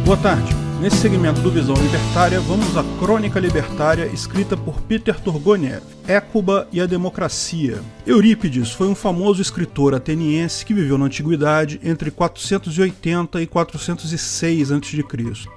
Boa tarde. Nesse segmento do Visão Libertária, vamos à Crônica Libertária escrita por Peter Turgoniev, Hécuba e a Democracia. Eurípides foi um famoso escritor ateniense que viveu na Antiguidade entre 480 e 406 a.C.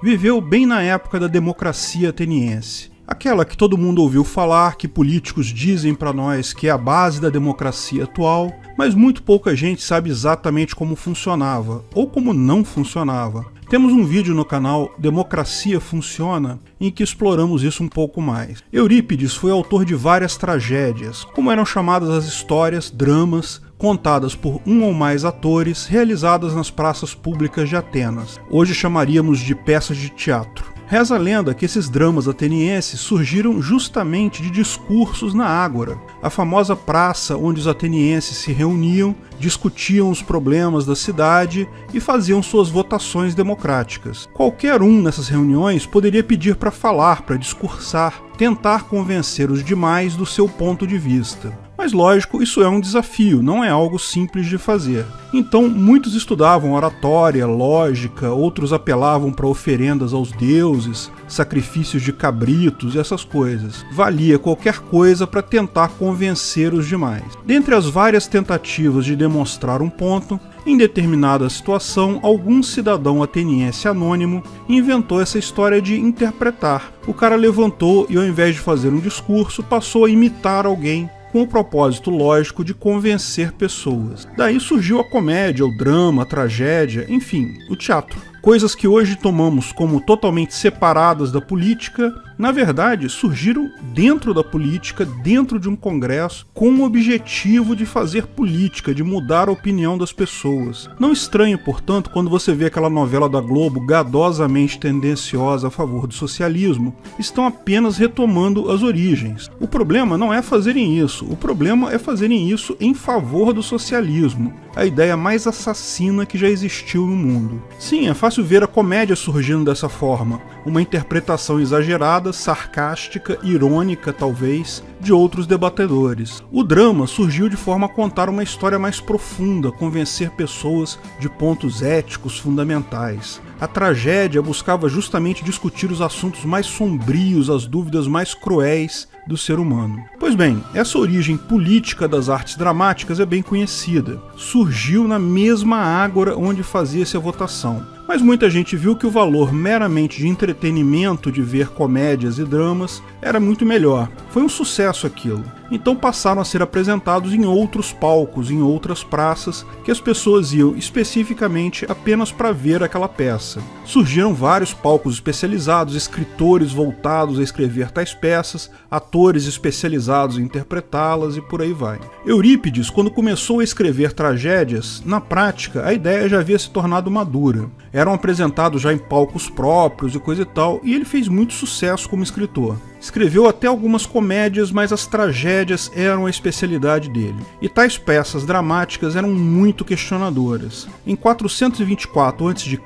Viveu bem na época da democracia ateniense. Aquela que todo mundo ouviu falar, que políticos dizem para nós que é a base da democracia atual, mas muito pouca gente sabe exatamente como funcionava, ou como não funcionava. Temos um vídeo no canal Democracia Funciona, em que exploramos isso um pouco mais. Eurípides foi autor de várias tragédias, como eram chamadas as histórias, dramas, contadas por um ou mais atores, realizadas nas praças públicas de Atenas. Hoje chamaríamos de peças de teatro. Reza a lenda que esses dramas atenienses surgiram justamente de discursos na Ágora, a famosa praça onde os atenienses se reuniam, discutiam os problemas da cidade e faziam suas votações democráticas. Qualquer um nessas reuniões poderia pedir para falar, para discursar, tentar convencer os demais do seu ponto de vista. Mas lógico, isso é um desafio, não é algo simples de fazer. Então, muitos estudavam oratória, lógica, outros apelavam para oferendas aos deuses, sacrifícios de cabritos e essas coisas. Valia qualquer coisa para tentar convencer os demais. Dentre as várias tentativas de demonstrar um ponto, em determinada situação, algum cidadão ateniense anônimo inventou essa história de interpretar. O cara levantou e, ao invés de fazer um discurso, passou a imitar alguém, com o propósito lógico de convencer pessoas. Daí surgiu a comédia, o drama, a tragédia, enfim, o teatro. Coisas que hoje tomamos como totalmente separadas da política, na verdade, surgiram dentro da política, dentro de um congresso, com o objetivo de fazer política, de mudar a opinião das pessoas. Não estranhe, portanto, quando você vê aquela novela da Globo gadosamente tendenciosa a favor do socialismo, estão apenas retomando as origens. O problema não é fazerem isso, o problema é fazerem isso em favor do socialismo, a ideia mais assassina que já existiu no mundo. Sim, é fácil ver a comédia surgindo dessa forma, uma interpretação exagerada, sarcástica, irônica talvez, de outros debatedores. O drama surgiu de forma a contar uma história mais profunda, convencer pessoas de pontos éticos fundamentais. A tragédia buscava justamente discutir os assuntos mais sombrios, as dúvidas mais cruéis do ser humano. Pois bem, essa origem política das artes dramáticas é bem conhecida. Surgiu na mesma ágora onde fazia-se a votação. Mas muita gente viu que o valor meramente de entretenimento de ver comédias e dramas era muito melhor. Foi um sucesso aquilo. Então passaram a ser apresentados em outros palcos, em outras praças, que as pessoas iam especificamente apenas para ver aquela peça. Surgiram vários palcos especializados, escritores voltados a escrever tais peças, atores especializados em interpretá-las e por aí vai. Eurípides, quando começou a escrever tragédias, na prática a ideia já havia se tornado madura. Eram apresentados já em palcos próprios e coisa e tal, e ele fez muito sucesso como escritor. Escreveu até algumas comédias, mas as tragédias eram a especialidade dele. E tais peças dramáticas eram muito questionadoras. Em 424 a.C.,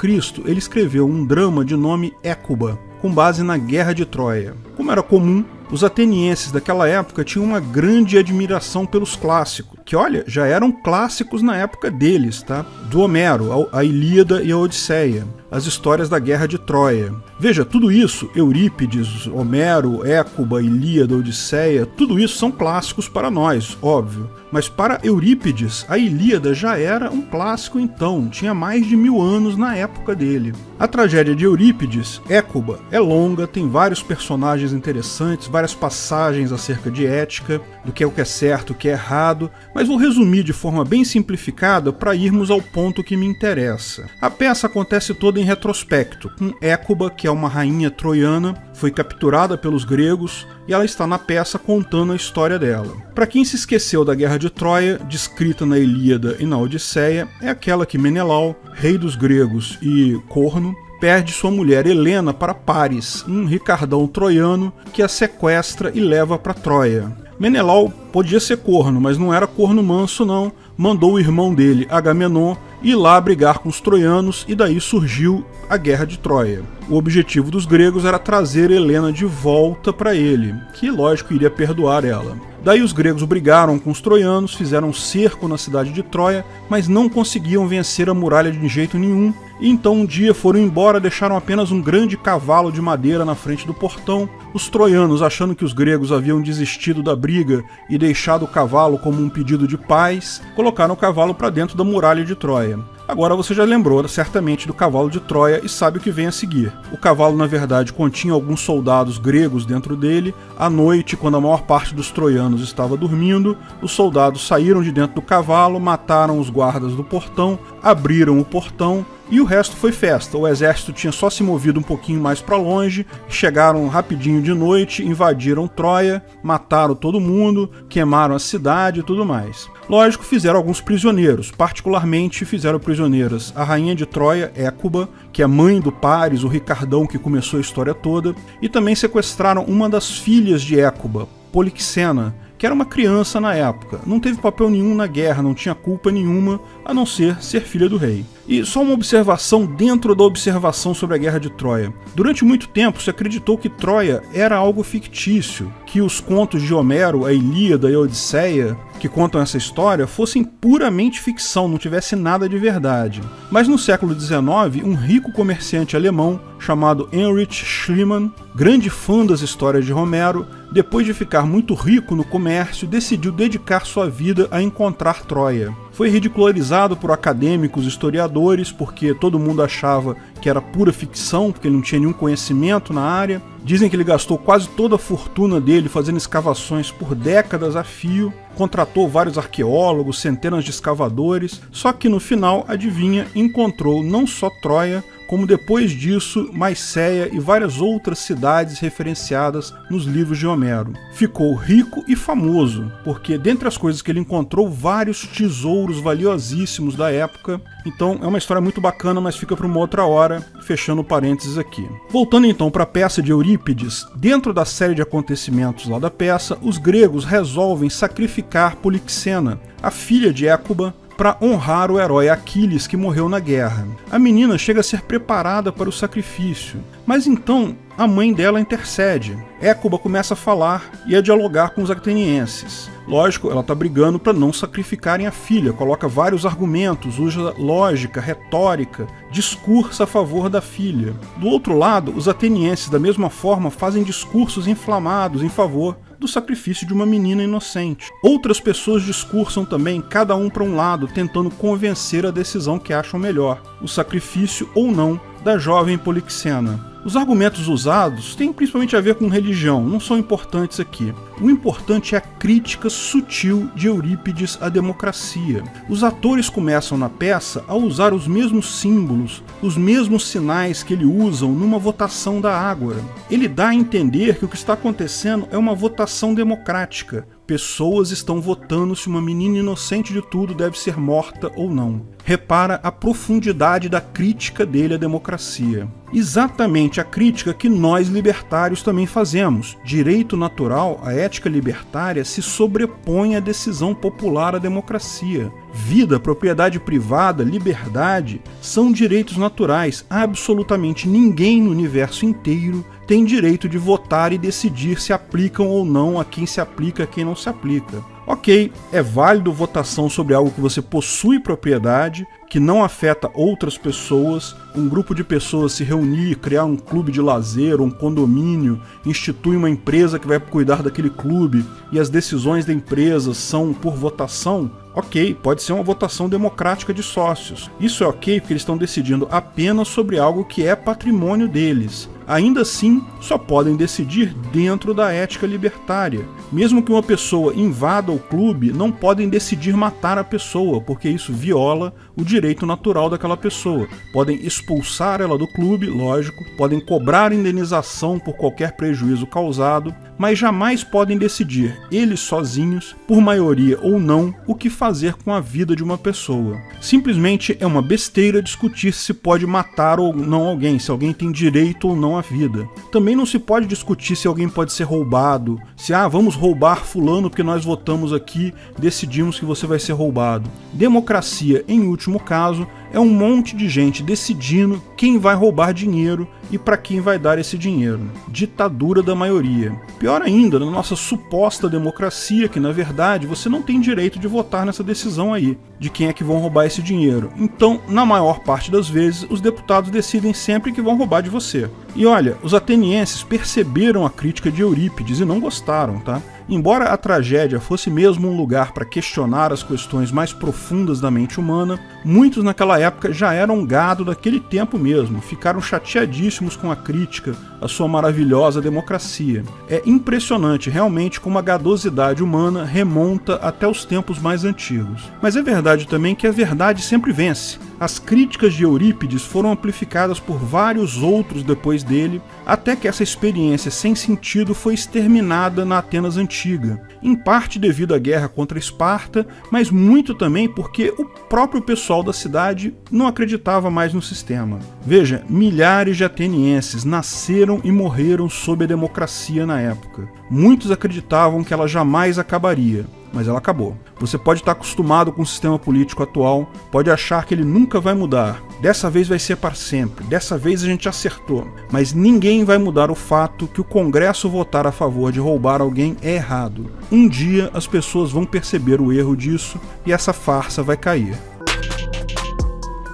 ele escreveu um drama de nome Hécuba, com base na Guerra de Troia. Como era comum, os atenienses daquela época tinham uma grande admiração pelos clássicos, que olha, já eram clássicos na época deles, tá? Do Homero, a Ilíada e a Odisseia, as histórias da Guerra de Troia. Veja, tudo isso, Eurípides, Homero, Hécuba, Ilíada, Odisseia, tudo isso são clássicos para nós, óbvio. Mas para Eurípides, a Ilíada já era um clássico então, tinha mais de 1000 anos na época dele. A tragédia de Eurípides, Hécuba, é longa, tem vários personagens interessantes, várias passagens acerca de ética, do que é o que é certo, o que é errado, mas vou resumir de forma bem simplificada para irmos ao ponto que me interessa. A peça acontece toda em retrospecto, com Hécuba, que é uma rainha troiana, foi capturada pelos gregos, e ela está na peça contando a história dela. Para quem se esqueceu da Guerra de Troia, descrita na Ilíada e na Odisseia, é aquela que Menelau, rei dos gregos e corno, perde sua mulher Helena para Paris, um ricardão troiano que a sequestra e leva para Troia. Menelau podia ser corno, mas não era corno manso não, mandou o irmão dele, Agamenon, ir lá brigar com os troianos e daí surgiu a Guerra de Troia. O objetivo dos gregos era trazer Helena de volta para ele, que lógico iria perdoar ela. Daí os gregos brigaram com os troianos, fizeram um cerco na cidade de Troia, mas não conseguiam vencer a muralha de jeito nenhum, e então um dia foram embora, deixaram apenas um grande cavalo de madeira na frente do portão. Os troianos, achando que os gregos haviam desistido da briga e deixado o cavalo como um pedido de paz, colocaram o cavalo para dentro da muralha de Troia. Agora você já lembrou certamente do cavalo de Troia e sabe o que vem a seguir. O cavalo, na verdade, continha alguns soldados gregos dentro dele. À noite, quando a maior parte dos troianos estava dormindo, os soldados saíram de dentro do cavalo, mataram os guardas do portão, abriram o portão, e o resto foi festa. O exército tinha só se movido um pouquinho mais para longe, chegaram rapidinho de noite, invadiram Troia, mataram todo mundo, queimaram a cidade e tudo mais. Lógico, fizeram alguns prisioneiros, particularmente fizeram prisioneiras a rainha de Troia, Écuba, que é mãe do Paris, o Ricardão que começou a história toda, e também sequestraram uma das filhas de Écuba, Polixena, que era uma criança na época, não teve papel nenhum na guerra, não tinha culpa nenhuma, a não ser filha do rei. E só uma observação dentro da observação sobre a Guerra de Troia. Durante muito tempo se acreditou que Troia era algo fictício, que os contos de Homero, a Ilíada e a Odisseia, que contam essa história, fossem puramente ficção, não tivesse nada de verdade. Mas no século XIX, um rico comerciante alemão chamado Heinrich Schliemann, grande fã das histórias de Homero, depois de ficar muito rico no comércio, decidiu dedicar sua vida a encontrar Troia. Foi ridicularizado por acadêmicos e historiadores, porque todo mundo achava que era pura ficção, porque ele não tinha nenhum conhecimento na área. Dizem que ele gastou quase toda a fortuna dele fazendo escavações por décadas a fio, contratou vários arqueólogos, centenas de escavadores, só que no final, adivinha, encontrou não só Troia, como depois disso, Maicéia e várias outras cidades referenciadas nos livros de Homero. Ficou rico e famoso, porque dentre as coisas que ele encontrou, vários tesouros valiosíssimos da época. Então é uma história muito bacana, mas fica para uma outra hora, fechando parênteses aqui. Voltando então para a peça de Eurípides, dentro da série de acontecimentos lá da peça, os gregos resolvem sacrificar Polixena, a filha de Écuba, para honrar o herói Aquiles que morreu na guerra. A menina chega a ser preparada para o sacrifício, mas então a mãe dela intercede. Écuba começa a falar e a dialogar com os atenienses. Lógico, ela está brigando para não sacrificarem a filha, coloca vários argumentos, usa lógica, retórica, discursa a favor da filha. Do outro lado, os atenienses, da mesma forma, fazem discursos inflamados em favor do sacrifício de uma menina inocente. Outras pessoas discursam também, cada um para um lado, tentando convencer a decisão que acham melhor, o sacrifício ou não da jovem Polixena. Os argumentos usados têm principalmente a ver com religião, não são importantes aqui. O importante é a crítica sutil de Eurípides à democracia. Os atores começam na peça a usar os mesmos símbolos, os mesmos sinais que ele usam numa votação da Ágora. Ele dá a entender que o que está acontecendo é uma votação democrática. Pessoas estão votando se uma menina inocente de tudo deve ser morta ou não. Repara a profundidade da crítica dele à democracia. Exatamente a crítica que nós libertários também fazemos. Direito natural, a ética libertária, se sobrepõe à decisão popular à democracia. Vida, propriedade privada, liberdade são direitos naturais. Absolutamente ninguém no universo inteiro tem direito de votar e decidir se aplicam ou não, a quem se aplica e a quem não se aplica. Ok, é válido votação sobre algo que você possui propriedade, que não afeta outras pessoas, um grupo de pessoas se reunir, criar um clube de lazer, um condomínio, institui uma empresa que vai cuidar daquele clube e as decisões da empresa são por votação. Ok, pode ser uma votação democrática de sócios. Isso é ok porque eles estão decidindo apenas sobre algo que é patrimônio deles. Ainda assim, só podem decidir dentro da ética libertária. Mesmo que uma pessoa invada o clube, não podem decidir matar a pessoa, porque isso viola o direito natural daquela pessoa. Podem expulsar ela do clube, lógico, podem cobrar indenização por qualquer prejuízo causado, mas jamais podem decidir, eles sozinhos, por maioria ou não, o que fazer com a vida de uma pessoa. Simplesmente é uma besteira discutir se pode matar ou não alguém, se alguém tem direito ou não à vida. Também não se pode discutir se alguém pode ser roubado, se vamos roubar fulano porque nós votamos aqui, decidimos que você vai ser roubado. Democracia, em último caso, é um monte de gente decidindo quem vai roubar dinheiro e para quem vai dar esse dinheiro. Ditadura da maioria. Pior ainda, na nossa suposta democracia, que na verdade você não tem direito de votar nessa decisão aí, de quem é que vão roubar esse dinheiro. Então, na maior parte das vezes, os deputados decidem sempre que vão roubar de você. E olha, os atenienses perceberam a crítica de Eurípides e não gostaram, tá? Embora a tragédia fosse mesmo um lugar para questionar as questões mais profundas da mente humana, muitos naquela época já eram gado daquele tempo mesmo, ficaram chateadíssimos com a crítica à sua maravilhosa democracia. É impressionante realmente como a gadosidade humana remonta até os tempos mais antigos. Mas é verdade também que a verdade sempre vence. As críticas de Eurípides foram amplificadas por vários outros depois dele, até que essa experiência sem sentido foi exterminada na Atenas antiga, em parte devido à guerra contra Esparta, mas muito também porque o próprio pessoal da cidade não acreditava mais no sistema. Veja, milhares de atenienses nasceram e morreram sob a democracia na época. Muitos acreditavam que ela jamais acabaria, mas ela acabou. Você pode estar acostumado com o sistema político atual, pode achar que ele nunca vai mudar. Dessa vez vai ser para sempre, dessa vez a gente acertou. Mas ninguém vai mudar o fato que o Congresso votar a favor de roubar alguém é errado. Um dia as pessoas vão perceber o erro disso e essa farsa vai cair.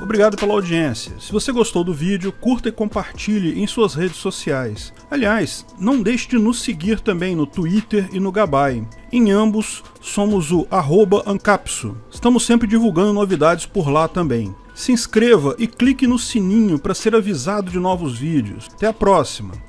Obrigado pela audiência. Se você gostou do vídeo, curta e compartilhe em suas redes sociais. Aliás, não deixe de nos seguir também no Twitter e no Gabay. Em ambos, somos o @ancapsu. Estamos sempre divulgando novidades por lá também. Se inscreva e clique no sininho para ser avisado de novos vídeos. Até a próxima!